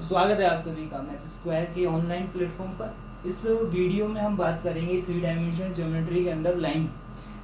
तो स्वागत है आप सभी का मैथ्स स्क्वायर के ऑनलाइन प्लेटफॉर्म पर। इस वीडियो में हम बात करेंगे 3 डायमेंशन ज्योमेट्री के अंदर लाइन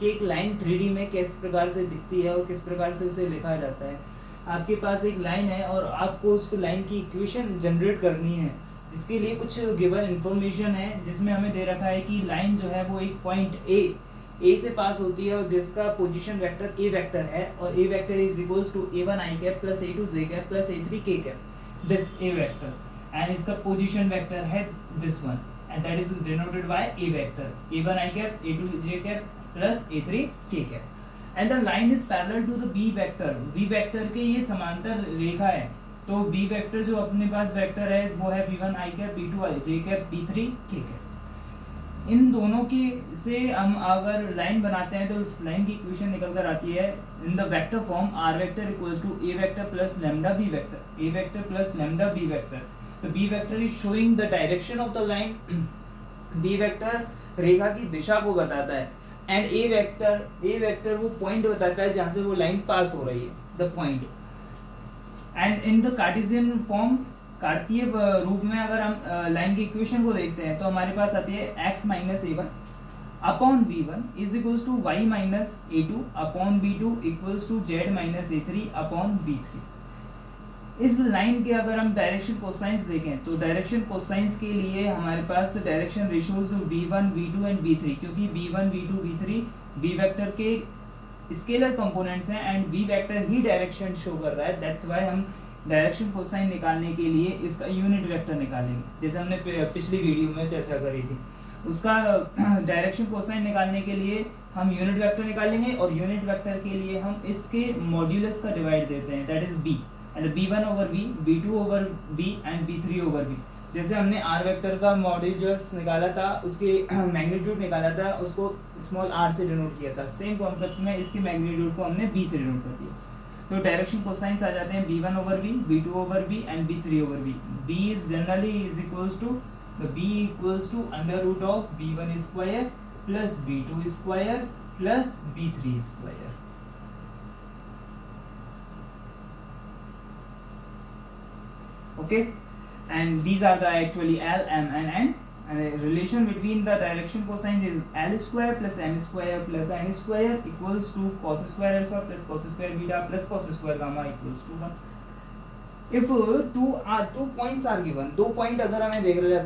कि एक लाइन 3D में किस प्रकार से दिखती है और किस प्रकार से उसे लिखा जाता है। आपके पास एक लाइन है और आपको उस लाइन की इक्वेशन जनरेट करनी है, जिसके लिए कुछ गिवन इन्फॉर्मेशन है, जिसमें हमें दे रखा है कि लाइन जो है वो एक पॉइंट ए से पास होती है और जिसका पोजीशन वेक्टर ए वेक्टर है और A vector is equals to a1 i cap plus a2 j cap plus a3 k cap this A vector and इसका पोजीशन वेक्टर है this one and that is denoted by A vector a1 i cap a2 j cap plus a3 k cap and the line is parallel to the b vector के ये समांतर रेखा है। तो b vector जो अपने पास vector है वो है v1 i cap b2 i j cap b3 k cap. इन दोनों की से हम अगर लाइन बनाते हैं तो उस लाइन की इक्वेशन निकल कर आती है in the vector form r vector equals to a vector plus lambda b vector, a vector plus lambda b vector. तो b vector is showing the direction of the line, b vector रेखा की दिशा को बताता है and a vector वो point बताता है जहां से वो लाइन पास हो रही है, the point. And in the Cartesian form, कार्तीय रूप में अगर हम लाइन की इक्वेशन को देखते हैं तो हमारे पास आती है x minus a1 upon b1 is equals to y minus a2 upon b2 equals to z minus a3 upon b3। इस लाइन के अगर हम डायरेक्शन कोसाइंस देखें तो डायरेक्शन कोसाइंस के लिए हमारे पास direction ratios v1 v2 and v3, क्योंकि v1 v2 v3 b vector के स्केलर कंपोनेंट्स हैं and b vector he direction show कर रहा है। दैट्स व्हाई हम डायरेक्शन कोसाइन निकालने के लिए इसका यूनिट वेक्टर निकालेंगे, जैसे हमने पिछली वीडियो में चर्चा करी थी। उसका डायरेक्शन कोसाइन निकालने के लिए हम यूनिट वेक्टर निकालेंगे और यूनिट वेक्टर के लिए हम इसके मॉड्यूलस का डिवाइड देते हैं, that is b and b1 over b, b2 over b and b3 over b। जैसे हमने r वेक्टर का मॉड्यूलस निकाला था, उसके मैग्नीट्यूड निकाला था, उसको स्मॉल r से डिनोट किया था, सेम कॉन्सेप्ट में इसके मैग्नीट्यूड को हमने b से डिनोट कर दिया। तो डायरेक्शन कोसाइंस आ जाते हैं b1 over b, b2 over b and b3 over b। b is generally is equals to the b equals to under root of b1 square plus b2 square plus b3 square। Okay, and these are the actually L, M and N. And the relation between the direction cosine is L square plus M square plus N square equals to cos square alpha plus cos square beta plus cos square gamma equals to 1। If two points are given, दो point अगर हमें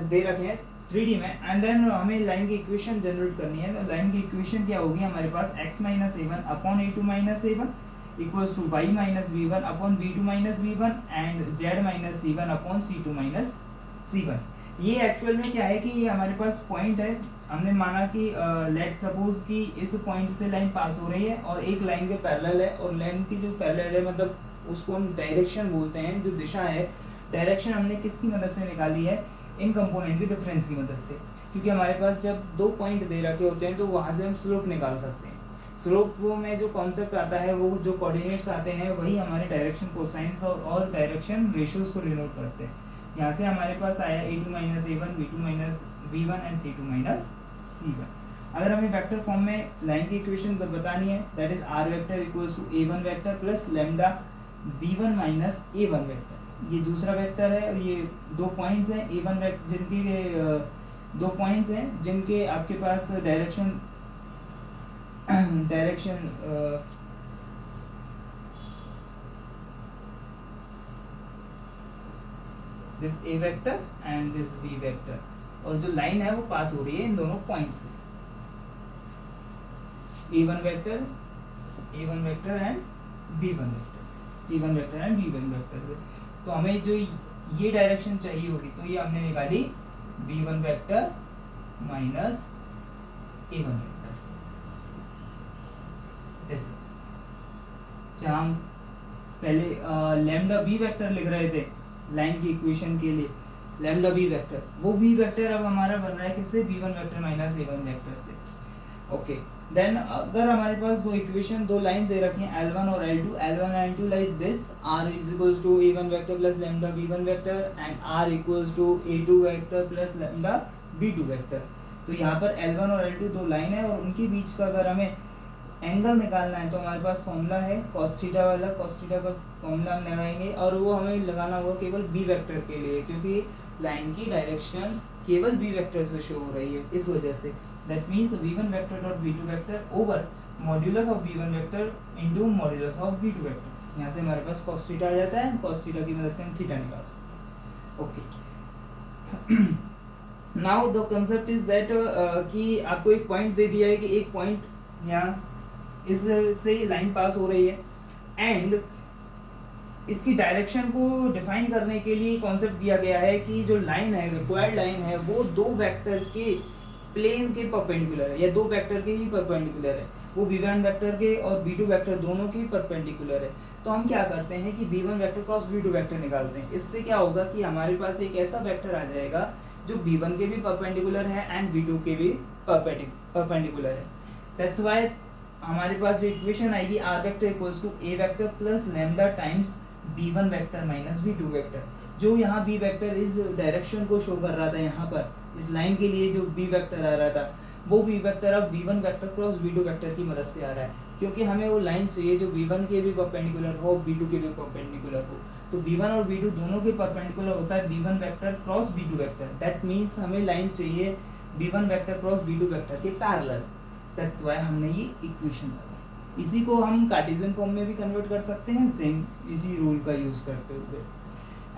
दे रखे हैं 3D में and then हमें line की equation generate करनी है, तो लाइन की इक्वेशन क्या होगी हमारे पास x minus a1 upon a2 minus a1 equals to y minus v1 upon b2 minus v1 and z minus c1 upon c2 minus c1। ये एक्चुअल में क्या है कि ये हमारे पास पॉइंट है, हमने माना कि लेट सपोज कि इस पॉइंट से लाइन पास हो रही है और एक लाइन के पैरेलल है, और लाइन की जो पैरेलल है मतलब उसको हम डायरेक्शन बोलते हैं, जो दिशा है डायरेक्शन हमने किसकी मदद से निकाली है, इन कंपोनेंट की डिफरेंस की मदद से। क्योंकि हमारे पास जब दो पॉइंट दे रखे होते हैं तो वहाँ से हम स्लोप निकाल सकते हैं। स्लोप में जो कॉन्सेप्ट आता है, वो जो कोऑर्डिनेट्स आते हैं वही हमारे डायरेक्शन कोसाइंस और डायरेक्शन रेशियोज को डिनोट करते हैं। यहाँ से हमारे पास आया a2 minus a1, b2 minus v1 and c2 minus c1। अगर हमें वेक्टर फॉर्म में लाइन की इक्वेशन बतानी है, that is r vector equals to a1 vector plus lambda v1 minus a1 vector. ये दूसरा वेक्टर है, ये दो पॉइंट्स हैं a1 वेक्टर जिनके दो पॉइंट्स हैं जिनके आपके पास direction this a vector and this b vector, और जो लाइन है वो पास हो रही है इन दोनों पॉइंट से, a1 vector and b1 vector से, a1 vector and b1 vector से। तो हमें जो ये डायरेक्शन चाहिए होगी तो ये हमने निकाली b1 vector minus a1 vector, this is जहाँ हम पहले लैम्डा b वेक्टर लिख रहे थे लाइन की इक्वेशन के लिए, लैम्डा b वेक्टर, वो b वेक्टर अब हमारा बन रहा है किससे, b1 vector minus a1 vector से। ओके, देन अगर हमारे पास दो इक्वेशन, दो लाइन दे रखी हैं L1 और L2 like this, r is equals to a1 vector plus lambda b1 vector and r equals to a2 vector plus lambda b2 vector. तो यहाँ पर L1 और L2 दो लाइन है और उनके बीच का अगर हमें एंगल निकालना है तो हमारे पास फॉर्मूला है cos थीटा वाला, cos थीटा का फॉर्मूला हम लगाएंगे और वो हमें लगाना होगा केवल बी वेक्टर के लिए, क्योंकि लाइन की डायरेक्शन केवल बी वेक्टर से शो हो रही है, इस वजह say that means v1 vector dot v2 vector over modulus of v1 vector into modulus of v2 vector. यहाँ से हमारे पास cos थीटा आ जाता है, cos थीटा की मदद से हम थीटा निकाल सकते हैं। Okay, now the concept is that कि आपको एक पॉइंट दे दिया है कि एक पॉइंट यहाँ इस से लाइन पास हो रही है एंड इसकी डायरेक्शन को डिफाइन करने के लिए कॉन्सेप्ट दिया गया है कि जो लाइन है, रिक्वायर्ड लाइन है, वो दो वेक्टर के प्लेन के परपेंडिकुलर है या दो वेक्टर के ही परपेंडिकुलर है, वो v1 वेक्टर के और v2 वेक्टर दोनों के परपेंडिकुलर है। तो हम क्या करते हैं कि v1 vector cross v2 vector निकालते हैं। इससे क्या होगा कि हमारे पास एक ऐसा वेक्टर आ जाएगा जो v1 के भी परपेंडिकुलर है एंड v2 के भी परपेंडिकुलर है। दैट्स व्हाई हमारे पास जो इक्वेशन आएगी r vector equals to a vector plus lambda times b1 vector minus b2 vector. जो यहाँ b वेक्टर इस डायरेक्शन को शो कर रहा था, यहाँ पर इस लाइन के लिए जो b वेक्टर आ रहा था, वो b वेक्टर अब v1 vector cross v2 vector की मदद से आ रहा है, क्योंकि हमें वो लाइन चाहिए जो v1 के भी परपेंडिकुलर हो, v2 के भी परपेंडिकुलर हो। तो v1 और v2 दोनों के परपेंडिकुलर होता है v1 vector cross v2 vector. That means हमें लाइन चाहिए v1 vector cross v2 vector के पैरेलल। दैट्स व्हाई हमने ये इक्वेशन लगाई। इसी को हम कार्टेशियन फॉर्म में भी कन्वर्ट कर सकते हैं, सेम इसी रूल का यूज करते हुए।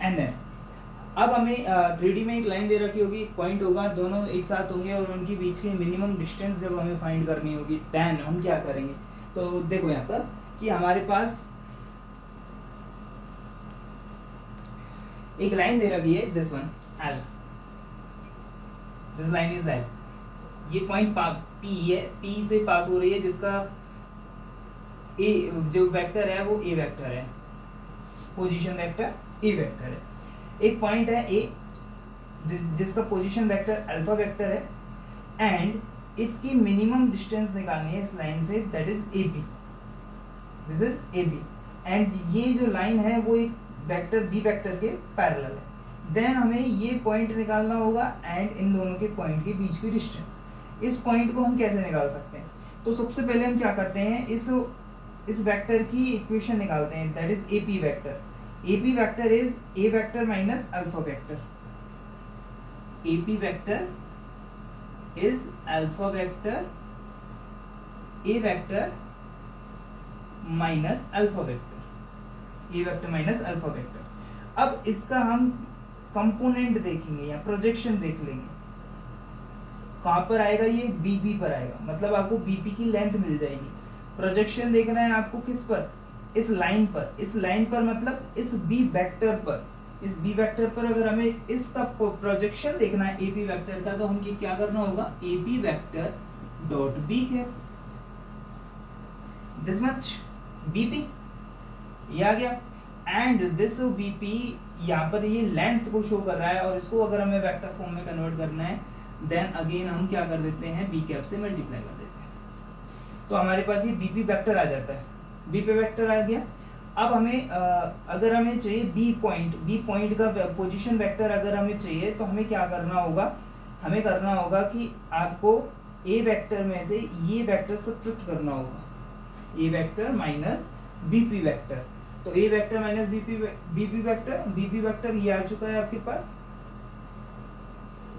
एंड देन अब हमें 3D में एक लाइन दे रखी होगी, एक पॉइंट होगा, दोनों एक साथ होंगे और उनके बीच की मिनिमम डिस्टेंस जब हमें फाइंड करनी होगी, देन हम क्या करेंगे। तो देखो यहाँ पर कि हमारे पास एक लाइन दे रखी है, this one L, this line is L. ये पॉइंट P है, P से पास हो रही है, जिसका A जो वेक्टर है वो A वेक्टर है, पोजीशन वेक्टर A वेक्टर है। एक पॉइंट है A जिसका पोजीशन वेक्टर अल्फा वेक्टर है एंड इसकी मिनिमम डिस्टेंस निकालनी है इस लाइन से, that is AB, this is AB। And ये जो लाइन है वो एक वेक्टर B वेक्टर के पैरेलल है। देन हमें ये पॉइंट निकालना होगा एंड इन दोनों के पॉइंट के बीच की डिस्टेंस। इस पॉइंट को हम कैसे निकाल सकते हैं, तो सबसे पहले हम क्या करते हैं, इस वेक्टर की इक्वेशन निकालते हैं, that is AP vector. AP vector is A vector minus alpha vector. AP vector is alpha vector A vector minus alpha vector, A vector minus alpha vector. अब इसका हम कंपोनेंट देखेंगे या प्रोजेक्शन देख लेंगे। कहाँ पर आएगा, ये BP पर आएगा, मतलब आपको BP की लेंथ मिल जाएगी। प्रोजेक्शन देखना है आपको किस पर, इस लाइन पर। इस लाइन पर मतलब इस B वेक्टर पर, इस B वेक्टर पर अगर हमें इसका प्रोजेक्शन देखना है AP वेक्टर का, तो हम क्या करना होगा, AP vector dot B cap, this much BP, ये आ गया। एंड दिस BP यहाँ पर ये लेंथ को शो कर रहा है और इसको अगर हमें वेक्टर फॉर्म में कन्वर्ट करना है, देन अगेन हम क्या कर देते हैं, B कैप से मल्टीप्लाई कर देते हैं। तो हमारे पास ये BP वेक्टर आ जाता है, BP वेक्टर आ गया। अब हमें अगर हमें चाहिए B पॉइंट का पोजीशन वेक्टर अगर हमें चाहिए, तो हमें क्या करना होगा, हमें करना होगा कि आपको A वेक्टर में से ये वेक्टर सब्ट्रैक्ट करना होगा, A vector minus BP vector. तो A vector minus BP vector ये आ चुका है आपके पास।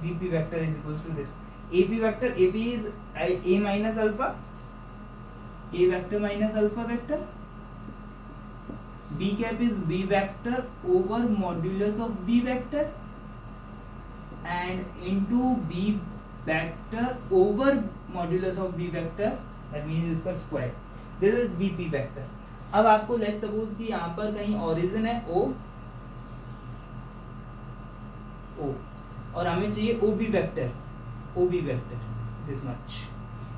BP vector is equals to this AP vector, AP is A minus alpha, A vector minus alpha vector. B cap is B vector over modulus of B vector and into B vector over modulus of B vector, that means इसका square. This is BP vector. अब आपको let's suppose कि यहाँ पर कहीं origin है O और हमें चाहिए OB vector, this much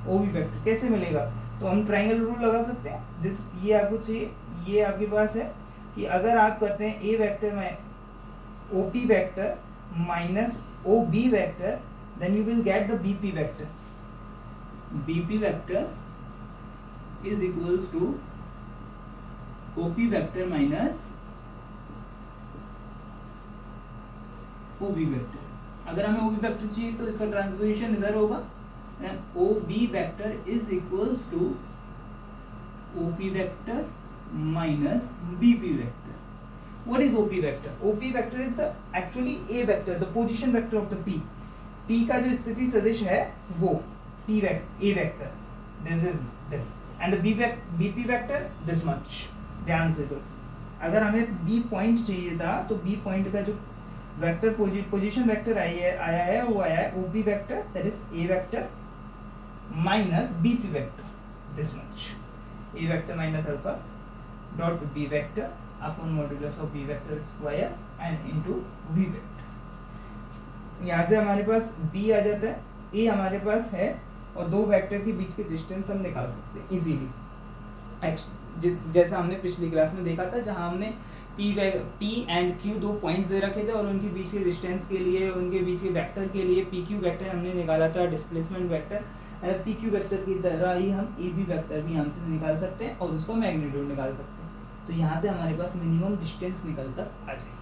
OB vector कैसे मिलेगा, तो हम ट्रायंगल रूल लगा सकते हैं। दिस ये आपको चाहिए, ये आपके पास है कि अगर आप करते हैं A वेक्टर में OP vector minus OB vector, then you will get the BP vector. BP vector is equals to OP vector minus OB vector. अगर हमें OB वेक्टर चाहिए तो इसका ट्रांसपोजिशन इधर होगा, OB vector is equals to OP vector minus BP vector. What is OP vector? OP vector is the actually A vector, the position vector of the P. P का जो स्थिति सदिश है वो A vector. This is this. And the BP vector this much. ध्यान से दो, अगर हमें B पॉइंट चाहिए था तो B पॉइंट का जो वेक्टर पोजीशन वेक्टर आया है वो आया है OP vector, that is A vector minus BP vector, this much. A vector minus alpha dot B vector upon modulus of B vector square and into V vector. यहाँ से हमारे पास B आ जाता है, A हमारे पास है और दो वेक्टर के बीच के डिस्टेंस हम निकाल सकते हैं इजीली. जैसा हमने पिछली क्लास में देखा था जहां हमने P एंड Q दो पॉइंट दे रखे थे और उनके बीच के डिस्टेंस के लिए, उनके बीच के वेक्टर के लिए PQ वेक्टर हमने निकाला था डिस्प्लेसमेंट वेक्टर. PQ वेक्टर की तरह ही हम AB वेक्टर भी यहाँ पे निकाल सकते हैं और उसका मैग्नीट्यूड निकाल सकते हैं. तो यहाँ से हमारे पास मिनिमम डिस्टेंस निकल कर आ जाएगा.